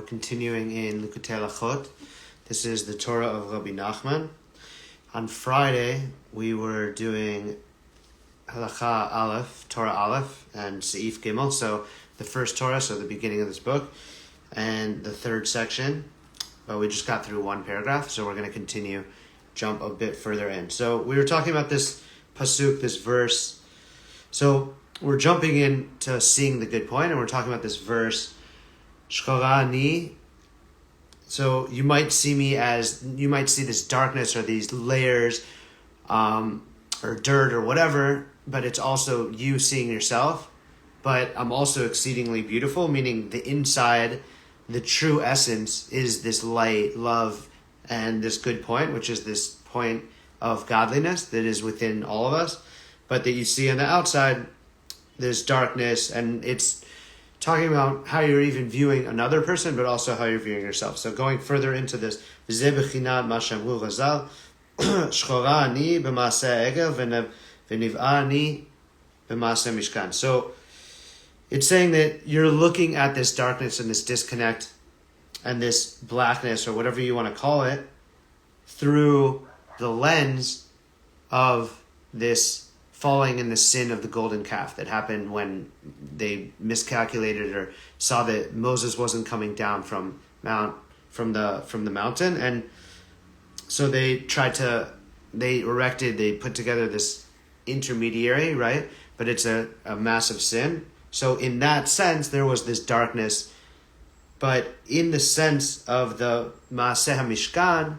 continuing in Likutey Halachot. This is the Torah of Rebbe Nachman. On Friday, we were doing Halacha Aleph, Torah Aleph, and Seif Gimel, so the first Torah, so the beginning of this book, and the third section, but we just got through one paragraph, so we're going to continue, jump a bit further in. So we were talking about this pasuk, this verse, so we're jumping into seeing the good point, and we're talking about this verse, Shchora Ani. So you might see this darkness or these layers, or dirt or whatever, but it's also you seeing yourself. But I'm also exceedingly beautiful, meaning the inside, the true essence is this light, love, and this good point, which is this point of godliness that is within all of us. But that you see on the outside, there's darkness, and it's talking about how you're even viewing another person, but also how you're viewing yourself. So going further into this, so it's saying that you're looking at this darkness and this disconnect and this blackness, or whatever you want to call it, through the lens of this falling in the sin of the golden calf that happened when they miscalculated or saw that Moses wasn't coming down from the mountain, and so they put together this intermediary, right? But it's a massive sin. So in that sense, there was this darkness, but in the sense of the Maaseh HaMishkan,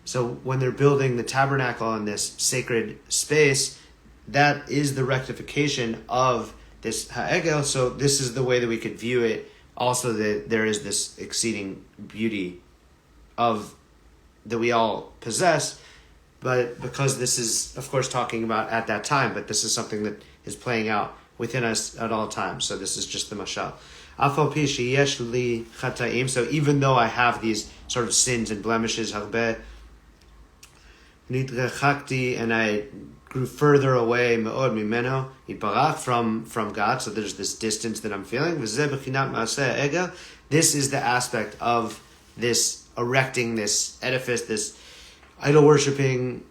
so when they're building the tabernacle in this sacred space, that is the rectification of this ha'egel. So this is the way that we could view it. Also, that there is this exceeding beauty of that we all possess, but because this is, of course, talking about at that time, but this is something that is playing out within us at all times. So this is just the mashal. So even though I have these sort of sins and blemishes, and I grew further away from God, so there's this distance that I'm feeling. This is the aspect of this erecting this edifice, this idol worshipping,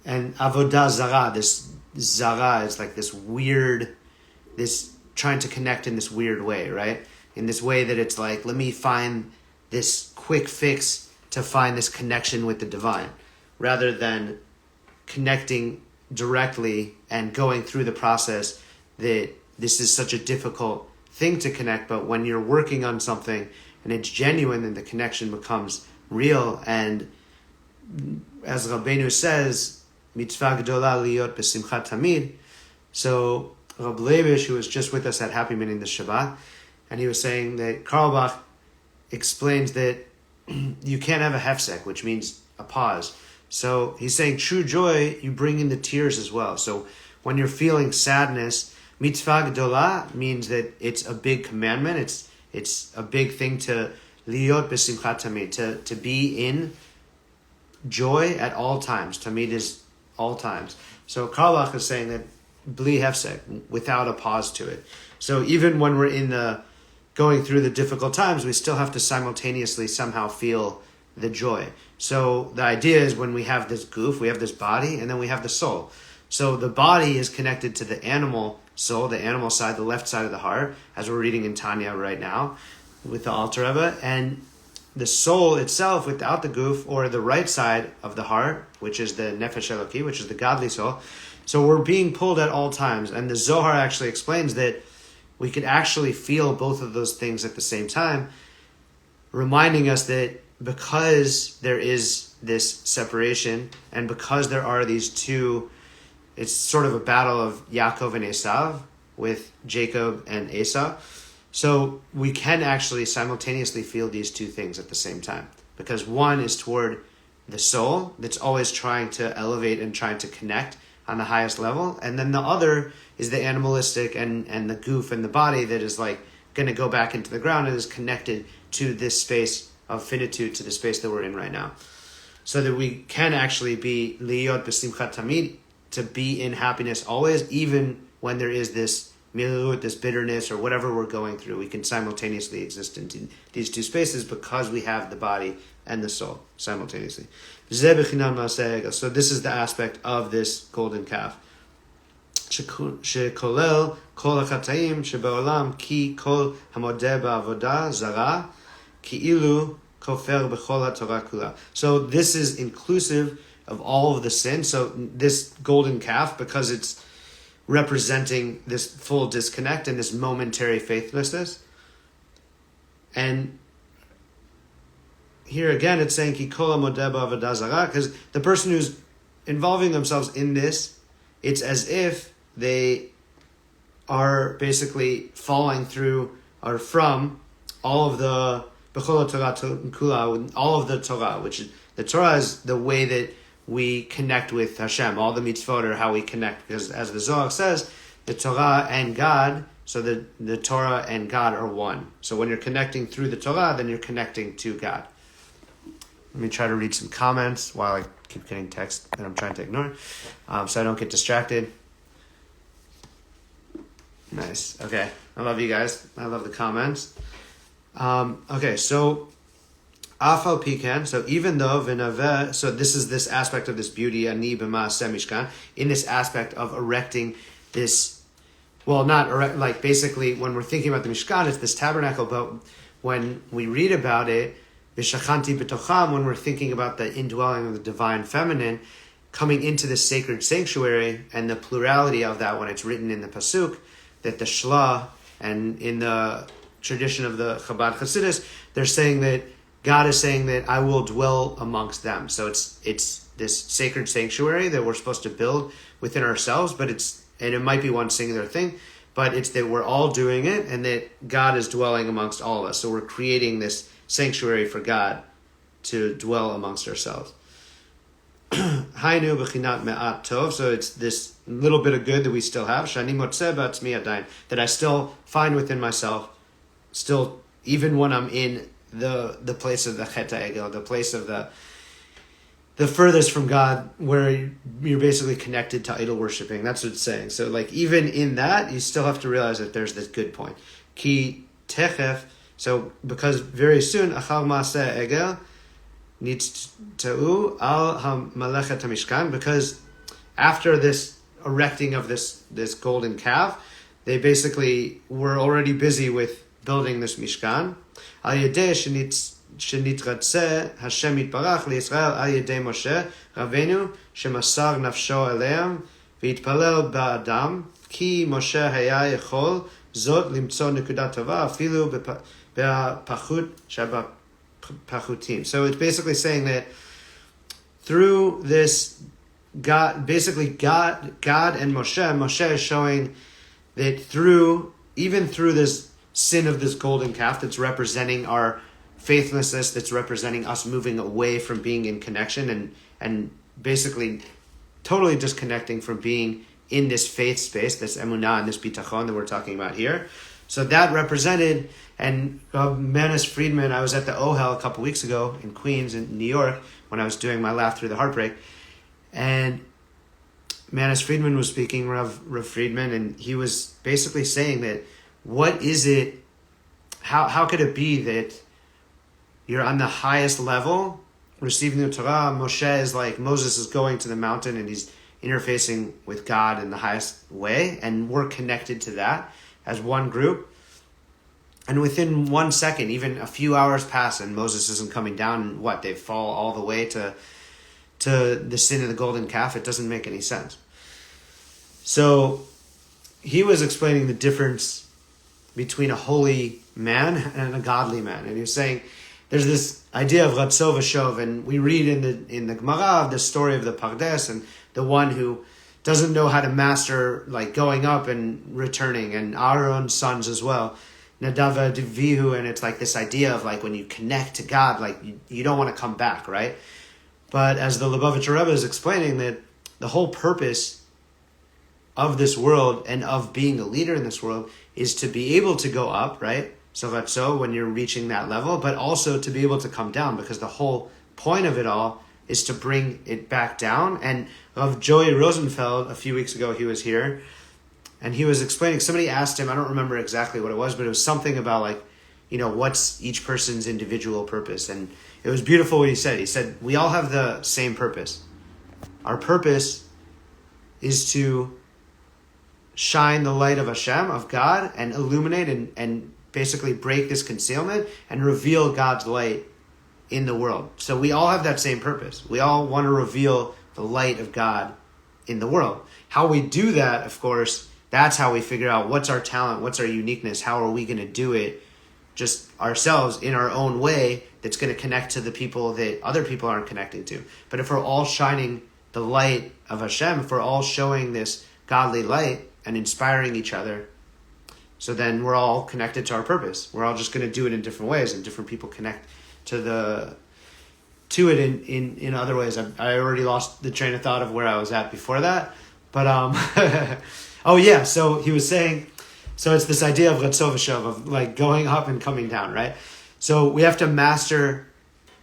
and avodah zara. This zara is like this weird, this trying to connect in this weird way, right? In this way that it's like, let me find this quick fix to find this connection with the divine, rather than connecting directly and going through the process. That this is such a difficult thing to connect, but when you're working on something and it's genuine, then the connection becomes real. And as Rabbeinu says, mitzvah gedola liot besimchat tamid. So Rab Levish, who was just with us at Happy Minyan this Shabbat, and he was saying that Karlbach explains that you can't have a hefsek, which means a pause. So he's saying true joy, you bring in the tears as well. So when you're feeling sadness, mitzvah gedola means that it's a big commandment. It's a big thing to liot besimchat tamid, to be in joy at all times. Tamid is all times. So Karlbach is saying that bli hefsek, without a pause to it. So even when we're going through the difficult times, we still have to simultaneously somehow feel the joy. So the idea is when we have this goof, we have this body, and then we have the soul. So the body is connected to the animal soul, the animal side, the left side of the heart, as we're reading in Tanya right now with the Alter Rebbe, and the soul itself without the goof, or the right side of the heart, which is the nefesh eloki, which is the godly soul. So we're being pulled at all times, and the Zohar actually explains that we could actually feel both of those things at the same time, reminding us that because there is this separation, and because there are these two, it's sort of a battle of Yaakov and Esav, with Jacob and Esau. So we can actually simultaneously feel these two things at the same time, because one is toward the soul that's always trying to elevate and trying to connect on the highest level, and then the other is the animalistic and the goof and the body that is like going to go back into the ground and is connected to this space of finitude, to the space that we're in right now, so that we can actually be liot besimchat tamid, to be in happiness always, even when there is this milurut, this bitterness, or whatever we're going through. We can simultaneously exist in these two spaces because we have the body and the soul simultaneously. So this is the aspect of this golden calf. שכולל כל החטאים שבעולם כי כל המודה בעבודה זרה כאילו כופר בכל התורה כולה. So this is inclusive of all of the sin. So this golden calf, because it's representing this full disconnect and this momentary faithlessness. And here again it's saying ki kol hamodeh ba'avodah zarah, because the person who's involving themselves in this, it's as if they are basically falling through or from all of the b'chol Torah kula, all of the Torah, which is the Torah is the way that we connect with Hashem. All the mitzvot are how we connect, because as the Zohar says, the Torah and God, so the Torah and God are one. So when you're connecting through the Torah, then you're connecting to God. Let me try to read some comments while I keep getting text that I'm trying to ignore, so I don't get distracted. Nice. Okay. I love you guys. I love the comments. Okay, so Afal Pikan, so even though Vinaveh, so this is this aspect of this beauty, Ani B'Maaseh Mishkan, in this aspect of erecting this, well, not erect, like basically when we're thinking about the Mishkan, it's this tabernacle, but when we read about it, V'Shachanti B'Tocham, when we're thinking about the indwelling of the divine feminine, coming into the sacred sanctuary, and the plurality of that when it's written in the Pasuk, that the Shla, and in the tradition of the Chabad Chassidus, they're saying that God is saying that I will dwell amongst them. So it's this sacred sanctuary that we're supposed to build within ourselves, but it might be one singular thing, but it's that we're all doing it and that God is dwelling amongst all of us. So we're creating this sanctuary for God to dwell amongst ourselves. Hainu b'chinat me'at tov, so it's this little bit of good that we still have, shani motzeh b'atzmi adayin, that I still find within myself, still, even when I'm in the place of the Chet HaEgel, the place of the furthest from God, where you're basically connected to idol worshiping. That's what it's saying. So like even in that, you still have to realize that there's this good point. Ki techef, so because very soon, achal maaseh egel, nitzta'u al ha-malechet ha-mishkan, because after this erecting of this golden calf, they basically were already busy with building this Mishkan. Al yedei shenitratze Hashem yitbarach liYisrael al yedei Moshe Rabbeinu shemasar nafsho eleim v'yitpalel ba'adam ki Moshe haya yechol zot limtzo nekudat tova afilu be'pachut shabapachutim. So it's basically saying that through this God and Moshe is showing that even through this sin of this golden calf that's representing our faithlessness, that's representing us moving away from being in connection and basically totally disconnecting from being in this faith space, this emunah and this bitachon that we're talking about here. So that represented, and Manis Friedman, I was at the Ohel a couple weeks ago in Queens, in New York, when I was doing my Laugh Through the Heartbreak, and Manis Friedman was speaking, Rav Friedman, and he was basically saying that what is it, how could it be that you're on the highest level receiving the Torah? Moshe is like, Moses is going to the mountain and he's interfacing with God in the highest way, and we're connected to that as one group. And within 1 second, even a few hours pass and Moses isn't coming down, and they fall all the way to the sin of the golden calf. It doesn't make any sense. So he was explaining the difference between a holy man and a godly man, and he was saying there's this idea of Ratzo v'Shov, and we read in the Gemara of the story of the Pardes and the one who doesn't know how to master like going up and returning, and Aaron's sons as well, Nadav and Avihu, and it's like this idea of like when you connect to God, like you don't want to come back, right? But as the Lubavitcher Rebbe is explaining, that the whole purpose of this world and of being a leader in this world is to be able to go up, right? So when you're reaching that level, but also to be able to come down, because the whole point of it all is to bring it back down. And of Joey Rosenfeld, a few weeks ago he was here, And he was explaining, somebody asked him, I don't remember exactly what it was, but it was something about like, what's each person's individual purpose? And it was beautiful what he said. He said, we all have the same purpose. Our purpose is to shine the light of Hashem, of God, and illuminate and basically break this concealment and reveal God's light in the world. So we all have that same purpose. We all want to reveal the light of God in the world. How we do that, of course, that's how we figure out what's our talent, what's our uniqueness, how are we going to do it just ourselves in our own way that's going to connect to the people that other people aren't connecting to. But if we're all shining the light of Hashem, if we're all showing this godly light and inspiring each other, so then we're all connected to our purpose. We're all just going to do it in different ways, and different people connect to it in other ways. I already lost the train of thought of where I was at before that, but oh yeah. So he was saying, so it's this idea of Retzov v'Shov, of like going up and coming down, right? So we have to master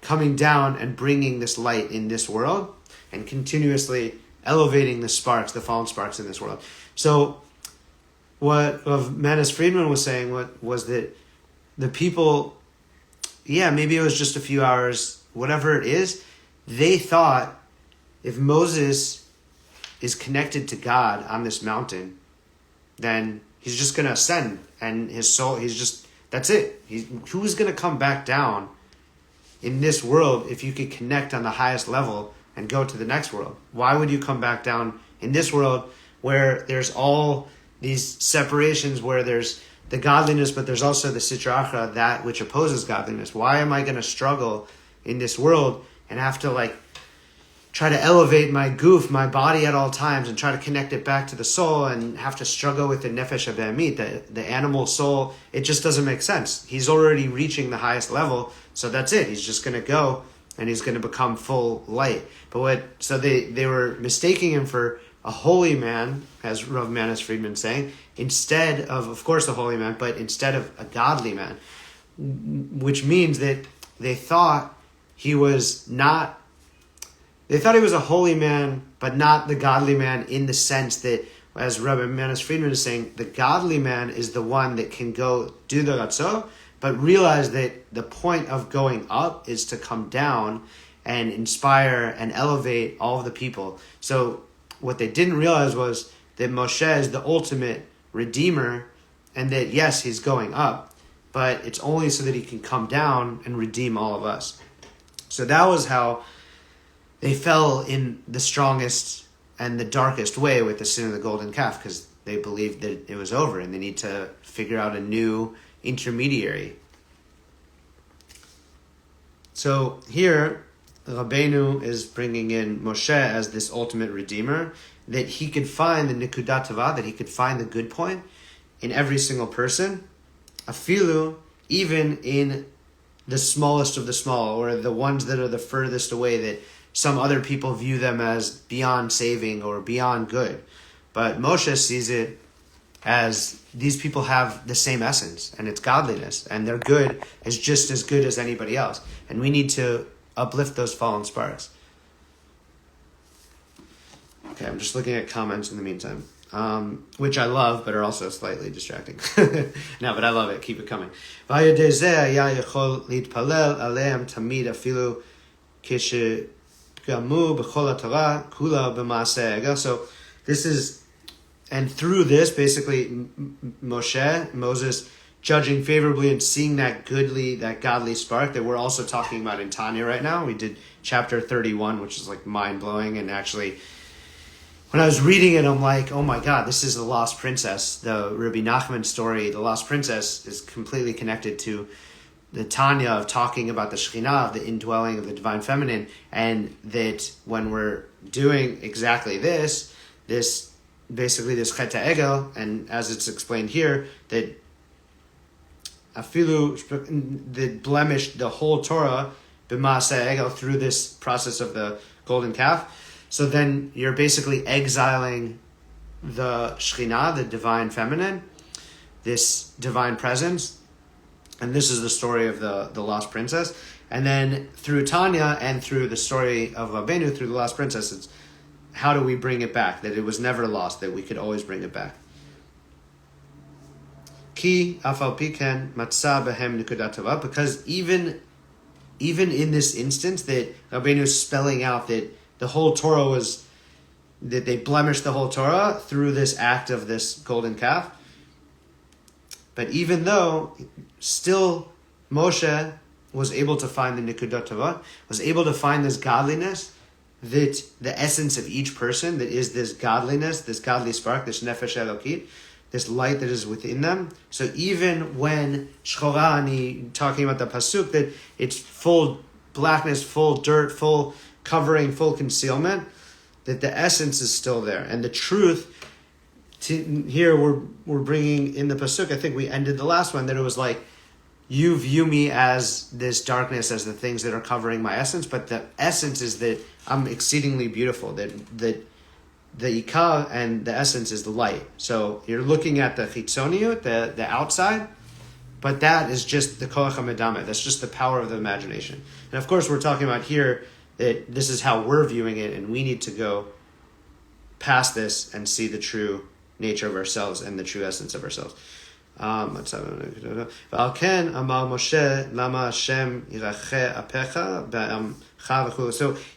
coming down and bringing this light in this world, and continuously elevating the sparks, the fallen sparks in this world. So what Manis Friedman was saying was that the people, maybe it was just a few hours, whatever it is, they thought if Moses is connected to God on this mountain, then he's just going to ascend, and his soul, that's it. Who's going to come back down in this world if you could connect on the highest level and go to the next world? Why would you come back down in this world where there's all these separations, where there's the godliness, but there's also the sitra achra, that which opposes godliness? Why am I going to struggle in this world and have to try to elevate my goof, my body at all times, and try to connect it back to the soul, and have to struggle with the nefesh habehemit, the animal soul? It just doesn't make sense. He's already reaching the highest level, so that's it. He's just going to go and he's going to become full light. So they were mistaking him for a holy man, as Rav Manis Friedman saying, instead of course, a holy man, but instead of a godly man, which means that they thought he was a holy man, but not the godly man, in the sense that, as Rabbi Manis Friedman is saying, the godly man is the one that can go do the ratzah, but realize that the point of going up is to come down and inspire and elevate all of the people. So what they didn't realize was that Moshe is the ultimate redeemer, and that, yes, he's going up, but it's only so that he can come down and redeem all of us. So that was how they fell in the strongest and the darkest way with the sin of the golden calf, because they believed that it was over and they need to figure out a new intermediary. So here, Rabbeinu is bringing in Moshe as this ultimate redeemer, that he could find the nekudat tova, that he could find the good point in every single person, afilu, even in the smallest of the small, or the ones that are the furthest away, that some other people view them as beyond saving or beyond good. But Moshe sees it as these people have the same essence, and it's godliness, and their good is just as good as anybody else. And we need to uplift those fallen sparks. Okay, I'm just looking at comments in the meantime, which I love, but are also slightly distracting. No, but I love it. Keep it coming. So this is, and through this, basically, Moses, judging favorably and seeing that godly spark that we're also talking about in Tanya right now. We did chapter 31, which is mind-blowing, and actually, when I was reading it, I'm like, oh my God, this is the Lost Princess. The Rebbe Nachman story, the Lost Princess, is completely connected to the Tanya of talking about the Shekhinah, of the indwelling of the Divine Feminine, and that when we're doing exactly this basically this Chet HaEgel, and as it's explained here, that afilu, that blemished the whole Torah b'maaseh egel, through this process of the golden calf. So then you're basically exiling the Shekhinah, the Divine Feminine, this divine presence. And this is the story of the Lost Princess. And then through Tanya and through the story of Rabbeinu, through the Lost Princess, it's how do we bring it back? That it was never lost, that we could always bring it back. Ki afal piken matzah behem nekudat tova, because even in this instance that Rabbeinu is spelling out that the whole Torah was, that they blemished the whole Torah through this act of this golden calf. But even though, still Moshe was able to find the Nekudat Tova, was able to find this godliness, that the essence of each person, that is this godliness, this godly spark, this Nefesh Elokit, this light that is within them. So even when Shchorani, talking about the Pasuk, that it's full blackness, full dirt, full covering, full concealment, that the essence is still there. And the truth, here we're bringing in the Pasuk, I think we ended the last one, that it was like, you view me as this darkness, as the things that are covering my essence, but the essence is that I'm exceedingly beautiful, that the ikar and the essence is the light. So you're looking at the chitzoniut, the outside, but that is just the koach hamedameh. That's just the power of the imagination. And of course, we're talking about here that this is how we're viewing it, and we need to go past this and see the true nature of ourselves and the true essence of ourselves. So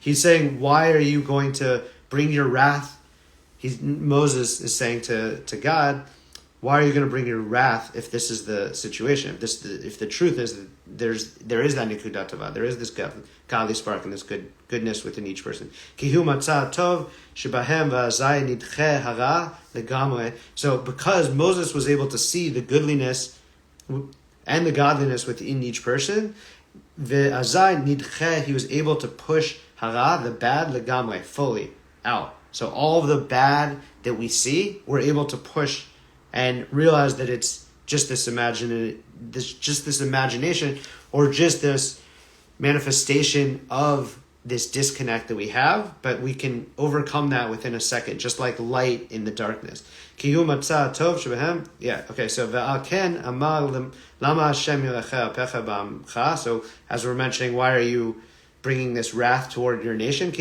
he's saying, why are you going to bring your wrath? Moses is saying to God, why are you going to bring your wrath if this is the situation? If the truth is that there is that nekudat tova, there is this godly spark and this goodness within each person. So because Moses was able to see the goodliness and the godliness within each person, he was able to push hara, the bad, legamre, fully out. So all of the bad that we see, we're able to push and realize that it's just this imagination, or just this manifestation of this disconnect that we have, but we can overcome that within a second, just like light in the darkness. So as we're mentioning, why are you bringing this wrath toward your nation?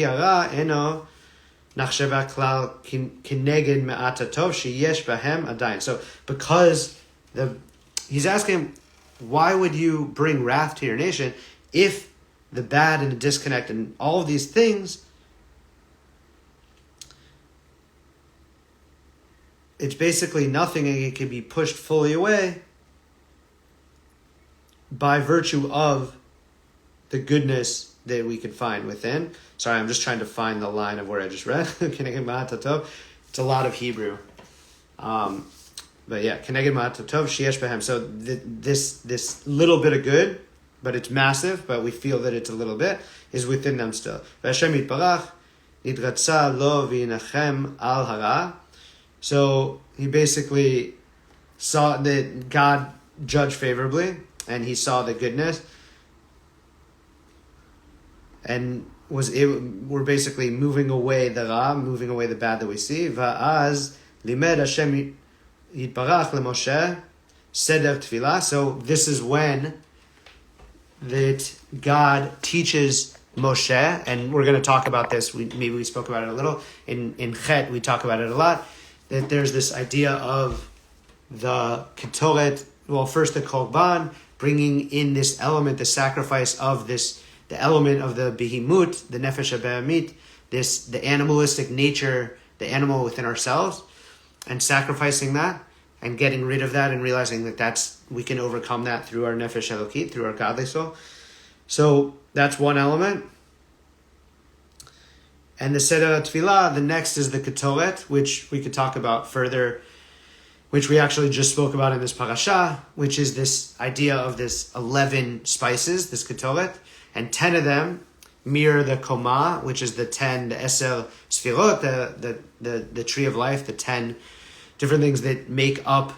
So because he's asking, why would you bring wrath to your nation if the bad and the disconnect and all of these things, it's basically nothing, and it can be pushed fully away by virtue of the goodness that we can find within. Sorry, I'm just trying to find the line of where I just read. It's a lot of Hebrew. But yeah, Keneged Ma'atatov Sheyesh Behem. So this little bit of good, but it's massive, but we feel that it's a little bit, is within them still. V'Hashem Yitbarach Nidratza Lo V'Yinachem Al Hara. So he basically saw that God judged favorably, and he saw the goodness, and we're basically moving away the ra, moving away the bad that we see. Va'az limed Hashem Yitbarach leMoshe seder tefillah. So this is when that God teaches Moshe, and we're going to talk about this. Maybe we spoke about it a little in Chet. We talk about it a lot. That there's this idea of the ketoret. Well, first the korban, bringing in this element, the sacrifice of this. The element of the behimut, the nefesh habehamit, the animalistic nature, the animal within ourselves, and sacrificing that and getting rid of that and realizing that we can overcome that through our nefesh elokit, through our godly soul. So that's one element. And the seder tefillah, the next is the ketoret, which we could talk about further, which we actually just spoke about in this parasha, which is this idea of this 11 spices, this ketoret. And 10 of them mirror the koma, which is the Eser Sfirot, the tree of life, the 10 different things that make up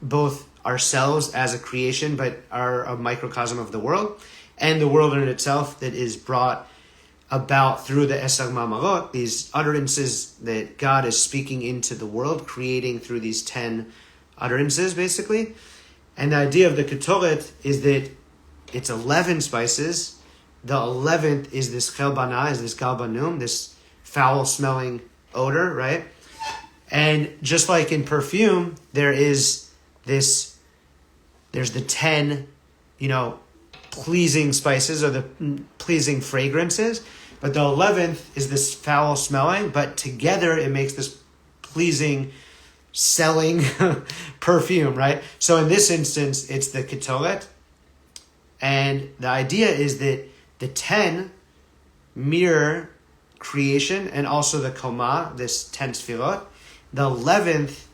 both ourselves as a creation, but are a microcosm of the world, and the world in itself that is brought about through the Eser Mamarot, these utterances that God is speaking into the world, creating through these 10 utterances, basically. And the idea of the Ketoret is that it's 11 spices. The 11th is this chelbana, is this galbanum, this foul-smelling odor, right? And just like in perfume, there is this there's the 10, pleasing spices or the pleasing fragrances, but the 11th is this foul smelling, but together it makes this pleasing selling perfume, right? So in this instance, it's the ketoret. And the idea is that the 10 mirror creation and also the koma, this 10 sfirot. The 11th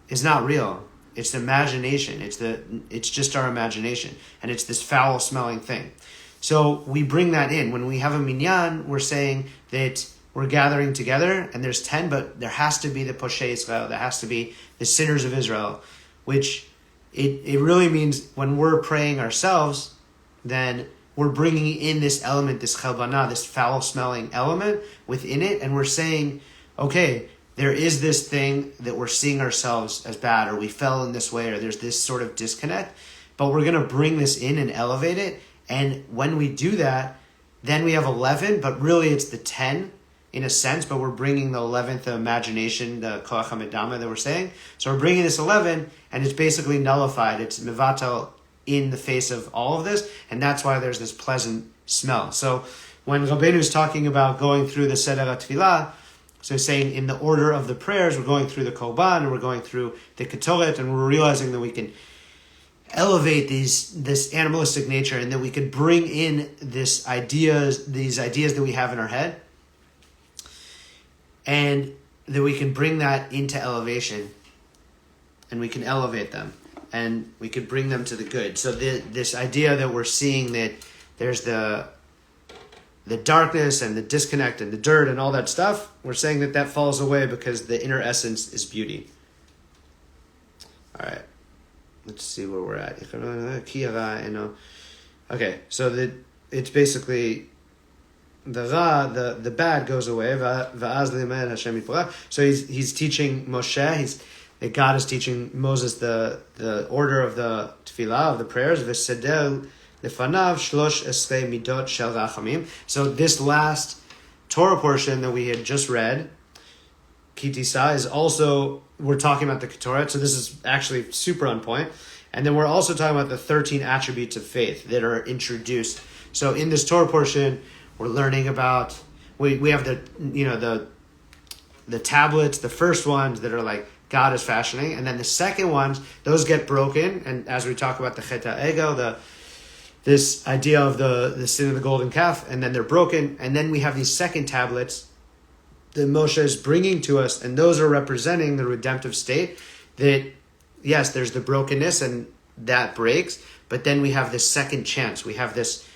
is not real. It's the imagination. It's just our imagination. And it's this foul smelling thing. So we bring that in. When we have a minyan, we're saying that we're gathering together and there's 10, but there has to be the Poshei Israel. There has to be the sinners of Israel, which it really means when we're praying ourselves, then we're bringing in this element, this chelbana, this foul smelling element within it. And we're saying, okay, there is this thing that we're seeing ourselves as bad, or we fell in this way, or there's this sort of disconnect, but we're going to bring this in and elevate it. And when we do that, then we have 11, but really it's the 10 in a sense, but we're bringing the 11th, the imagination, the koach hamedama that we're saying. So we're bringing this 11, and it's basically nullified. It's mevatel in the face of all of this, and that's why there's this pleasant smell. So when Rabbeinu is talking about going through the Seder HaTfilah, so he's saying in the order of the prayers, we're going through the Korban, and we're going through the Ketoret, and we're realizing that we can elevate this animalistic nature, and that we could bring in these ideas that we have in our head, and that we can bring that into elevation, and we can elevate them, and we could bring them to the good. So this idea that we're seeing that there's the darkness and the disconnect and the dirt and all that stuff, we're saying that falls away because the inner essence is beauty. All right, let's see where we're at. Okay, so it's basically the ra, the bad goes away. So he's teaching Moshe. That God is teaching Moses the order of the tefillah, of the prayers. V'sedel lefanav shlosh esrei midot shel rachamim. So this last Torah portion that we had just read, Kitisa, is also, we're talking about the Ketoret. So this is actually super on point. And then we're also talking about the 13 attributes of faith that are introduced. So in this Torah portion, we're learning about, we have the tablets, the first ones that are like God is fashioning, and then the second ones, those get broken, and as we talk about the Chet HaEgel, this idea of the sin of the golden calf, and then they're broken, and then we have these second tablets that Moshe is bringing to us, and those are representing the redemptive state, that yes, there's the brokenness, and that breaks, but then we have this second chance, we have this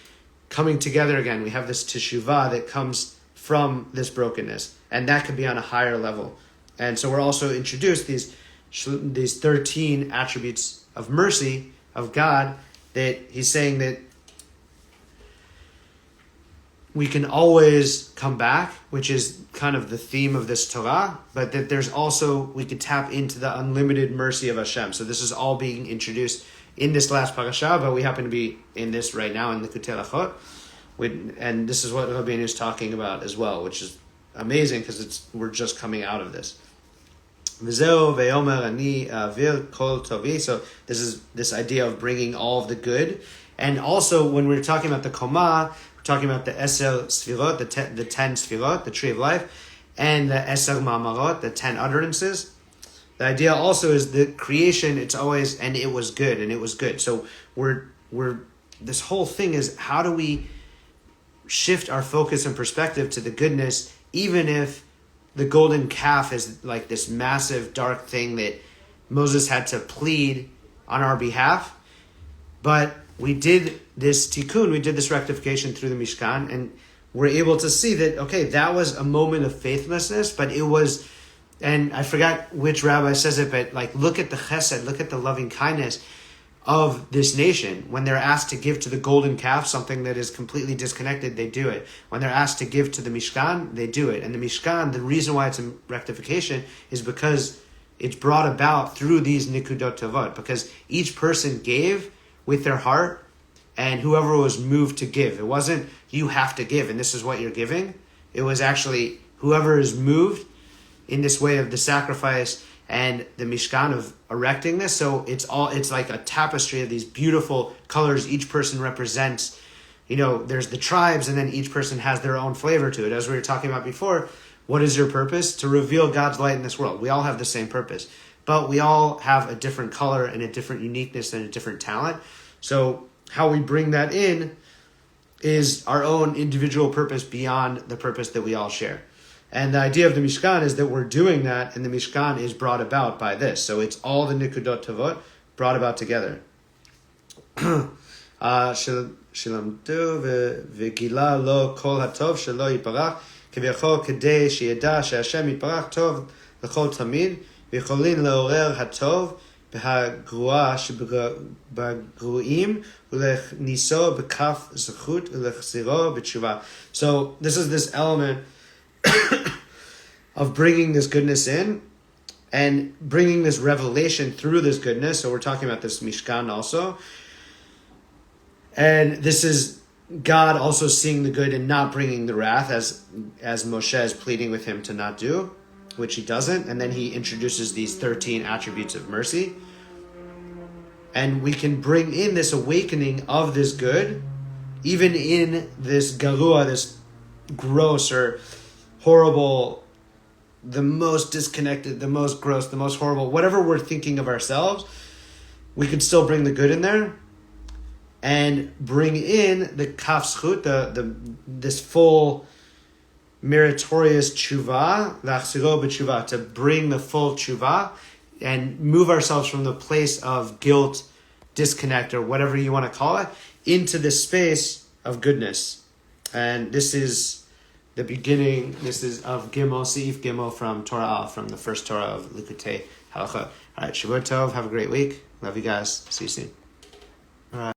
coming together again, we have this teshuvah that comes from this brokenness, and that could be on a higher level. And so we're also introduced these 13 attributes of mercy of God, that he's saying that we can always come back, which is kind of the theme of this Torah, but that there's also, we could tap into the unlimited mercy of Hashem. So this is all being introduced in this last parasha, but we happen to be in this right now in the Likutey Halachot. And this is what Rabbeinu is talking about as well, which is amazing because we're just coming out of this. So this is this idea of bringing all of the good. And also when we're talking about the Koma, we're talking about the Eser Sfirot, the 10 Sfirot, the tree of life, and the Eser Ma'amarot, the 10 utterances. The idea also is the creation, it's always, and it was good, and it was good. So we're this whole thing is, how do we shift our focus and perspective to the goodness, even if the golden calf is like this massive dark thing that Moses had to plead on our behalf. But we did this tikkun, we did this rectification through the Mishkan, and we're able to see that, okay, that was a moment of faithlessness, but it was, and I forgot which rabbi says it, but like, look at the chesed, look at the loving kindness of this nation. When they're asked to give to the golden calf, something that is completely disconnected, they do it. When they're asked to give to the Mishkan, they do it. And the Mishkan, the reason why it's a rectification is because it's brought about through these nikudot tovot, because each person gave with their heart, and whoever was moved to give. It wasn't, you have to give, and this is what you're giving. It was actually whoever is moved in this way of the sacrifice and the Mishkan of erecting this. So it's like a tapestry of these beautiful colors. Each person represents, there's the tribes, and then each person has their own flavor to it. As we were talking about before, what is your purpose? To reveal God's light in this world. We all have the same purpose, but we all have a different color and a different uniqueness and a different talent. So how we bring that in is our own individual purpose beyond the purpose that we all share. And the idea of the Mishkan is that we're doing that, and the Mishkan is brought about by this. So it's all the Nikudot Tovot brought about together. Shilamdu v'gila lo kol hatov shelo yiparach k'vyachol kedei sheyada she'Hashem yiparach tov l'chol tamid v'yicholin le'orer hatov בהגרועה שבגרועים ולכניסו בכף זכות ולהחזירו בתשובה. So this is this element of bringing this goodness in and bringing this revelation through this goodness. So we're talking about this Mishkan also. And this is God also seeing the good and not bringing the wrath, as Moshe is pleading with him to not do, which he doesn't. And then he introduces these 13 attributes of mercy. And we can bring in this awakening of this good, even in this garua, this gross or horrible, the most disconnected, the most gross, the most horrible, whatever we're thinking of ourselves, we could still bring the good in there and bring in the kaf zchut, this full meritorious tshuva, l'achziro b'tshuva, to bring the full tshuva and move ourselves from the place of guilt, disconnect, or whatever you want to call it, into this space of goodness. And this is the beginning, this is of Gimel, Seif Gimel from Torah, from the first Torah of Likutey Halachot. All right, Shavua Tov, have a great week. Love you guys. See you soon. All right.